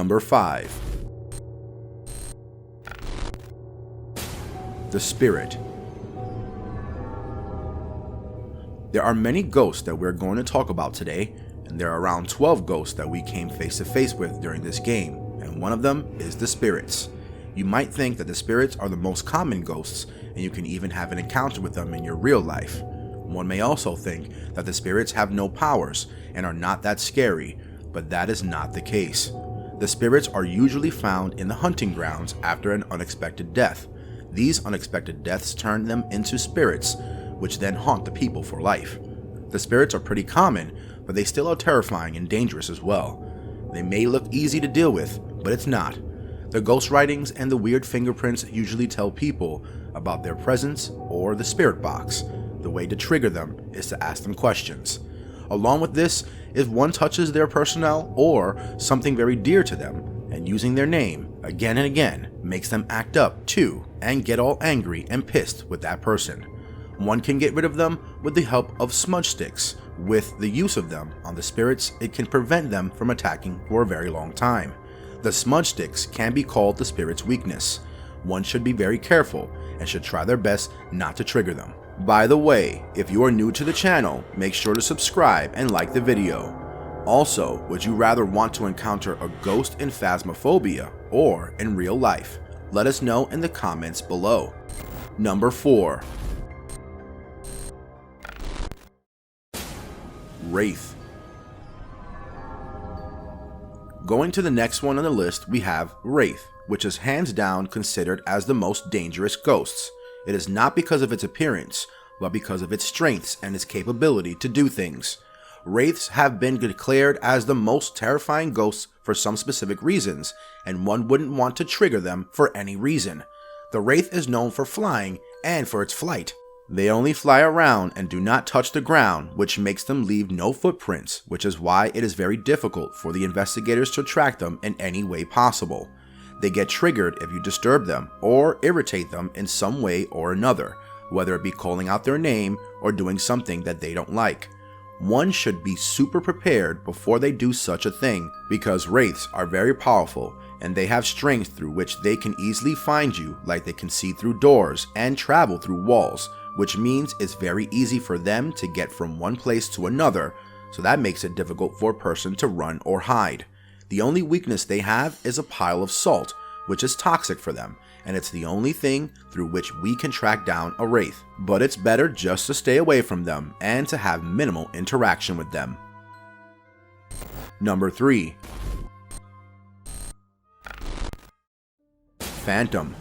Number 5. The Spirit. There are many ghosts that we're going to talk about today, and there are around 12 ghosts that we came face to face with during this game, and one of them is the spirits. You might think that the spirits are the most common ghosts, and you can even have an encounter with them in your real life. One may also think that the spirits have no powers and are not that scary, but that is not the case. The spirits are usually found in the hunting grounds after an unexpected death. These unexpected deaths turn them into spirits, which then haunt the people for life. The spirits are pretty common, but they still are terrifying and dangerous as well. They may look easy to deal with, but it's not. The ghost writings and the weird fingerprints usually tell people about their presence or the spirit box. The way to trigger them is to ask them questions. Along with this, if one touches their personnel or something very dear to them, and using their name again and again makes them act up too and get all angry and pissed with that person. One can get rid of them with the help of smudge sticks. With the use of them on the spirits, it can prevent them from attacking for a very long time. The smudge sticks can be called the spirit's weakness. One should be very careful and should try their best not to trigger them. By the way, if you are new to the channel, make sure to subscribe and like the video. Also, would you rather want to encounter a ghost in Phasmophobia or in real life? Let us know in the comments below. Number 4. Wraith. Going to the next one on the list, we have Wraith, which is hands down considered as the most dangerous ghosts. It is not because of its appearance, but because of its strengths and its capability to do things. Wraiths have been declared as the most terrifying ghosts for some specific reasons, and one wouldn't want to trigger them for any reason. The Wraith is known for flying and for its flight. They only fly around and do not touch the ground, which makes them leave no footprints, which is why it is very difficult for the investigators to track them in any way possible. They get triggered if you disturb them or irritate them in some way or another, whether it be calling out their name or doing something that they don't like. One should be super prepared before they do such a thing, because Wraiths are very powerful and they have strength through which they can easily find you, like they can see through doors and travel through walls, which means it's very easy for them to get from one place to another, so that makes it difficult for a person to run or hide. The only weakness they have is a pile of salt, which is toxic for them, and it's the only thing through which we can track down a Wraith. But it's better just to stay away from them and to have minimal interaction with them. Number 3. Phantom.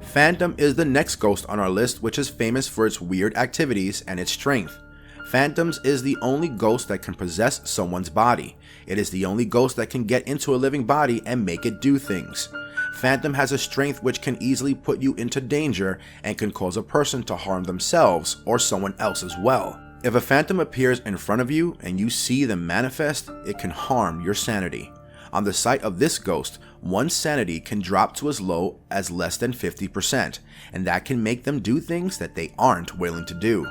Phantom is the next ghost on our list, which is famous for its weird activities and its strength. Phantoms is the only ghost that can possess someone's body. It is the only ghost that can get into a living body and make it do things. Phantom has a strength which can easily put you into danger and can cause a person to harm themselves or someone else as well. If a phantom appears in front of you and you see them manifest, it can harm your sanity. On the sight of this ghost, one's sanity can drop to as low as less than 50%, and that can make them do things that they aren't willing to do.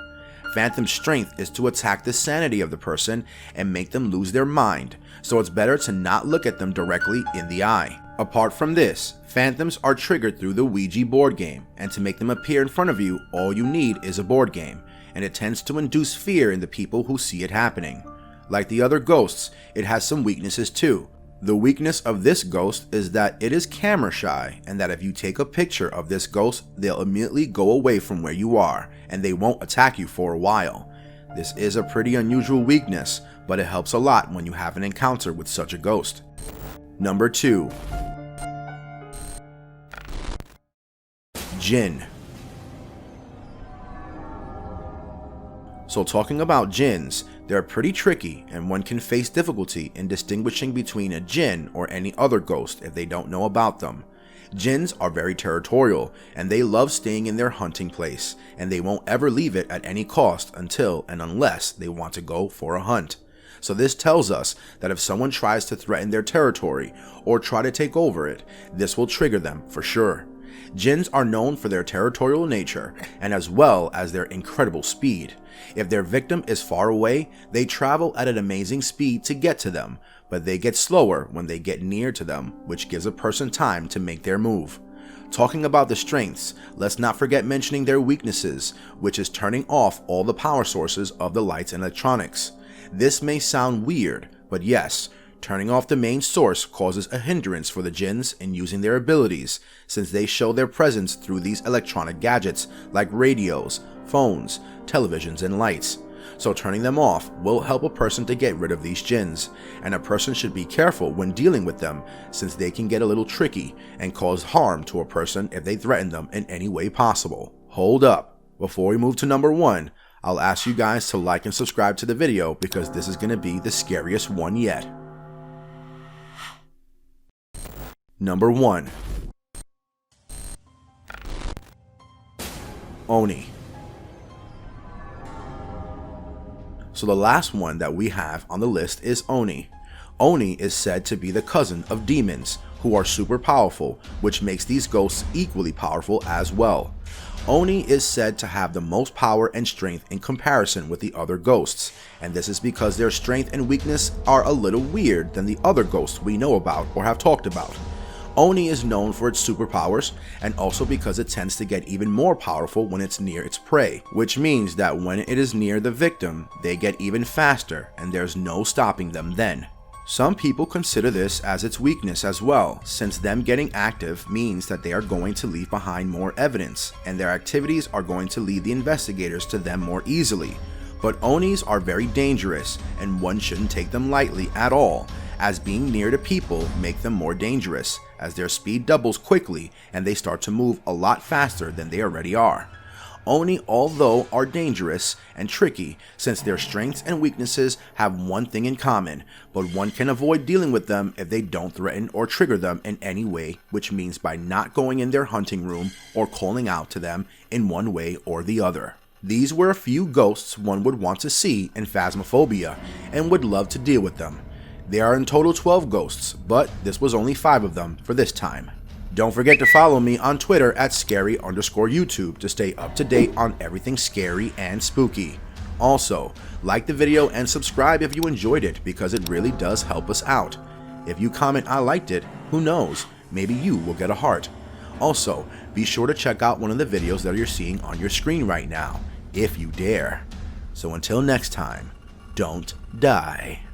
Phantom's strength is to attack the sanity of the person and make them lose their mind, so it's better to not look at them directly in the eye. Apart from this, phantoms are triggered through the Ouija board game, and to make them appear in front of you, all you need is a board game, and it tends to induce fear in the people who see it happening. Like the other ghosts, it has some weaknesses too. The weakness of this ghost is that it is camera shy, and that if you take a picture of this ghost, they'll immediately go away from where you are, and they won't attack you for a while. This is a pretty unusual weakness, but it helps a lot when you have an encounter with such a ghost. Number 2. Jinn. So talking about jinns, they're pretty tricky and one can face difficulty in distinguishing between a jinn or any other ghost if they don't know about them. Jinns are very territorial and they love staying in their hunting place, and they won't ever leave it at any cost until and unless they want to go for a hunt. So this tells us that if someone tries to threaten their territory or try to take over it, this will trigger them for sure. Jinns are known for their territorial nature and as well as their incredible speed. If their victim is far away, they travel at an amazing speed to get to them, but they get slower when they get near to them, which gives a person time to make their move. Talking about the strengths, let's not forget mentioning their weaknesses, which is turning off all the power sources of the lights and electronics. This may sound weird, but yes, turning off the main source causes a hindrance for the Jinns in using their abilities, since they show their presence through these electronic gadgets like radios, phones, televisions, and lights. So turning them off will help a person to get rid of these Jinns, and a person should be careful when dealing with them since they can get a little tricky and cause harm to a person if they threaten them in any way possible. Hold up, before we move to number 1, I'll ask you guys to like and subscribe to the video because this is going to be the scariest one yet. Number 1. Oni. So the last one that we have on the list is Oni. Oni is said to be the cousin of demons, who are super powerful, which makes these ghosts equally powerful as well. Oni is said to have the most power and strength in comparison with the other ghosts, and this is because their strength and weakness are a little weird than the other ghosts we know about or have talked about. Oni is known for its superpowers, and also because it tends to get even more powerful when it's near its prey, which means that when it is near the victim, they get even faster and there's no stopping them then. Some people consider this as its weakness as well, since them getting active means that they are going to leave behind more evidence, and their activities are going to lead the investigators to them more easily. But Onis are very dangerous, and one shouldn't take them lightly at all, as being near to people make them more dangerous, as their speed doubles quickly and they start to move a lot faster than they already are. Oni, although, are dangerous and tricky since their strengths and weaknesses have one thing in common, but one can avoid dealing with them if they don't threaten or trigger them in any way, which means by not going in their hunting room or calling out to them in one way or the other. These were a few ghosts one would want to see in Phasmophobia and would love to deal with them. There are in total 12 ghosts, but this was only 5 of them for this time. Don't forget to follow me on Twitter at scary_YouTube to stay up to date on everything scary and spooky. Also, like the video and subscribe if you enjoyed it because it really does help us out. If you comment I liked it, who knows, maybe you will get a heart. Also, be sure to check out one of the videos that you're seeing on your screen right now, if you dare. So until next time, don't die.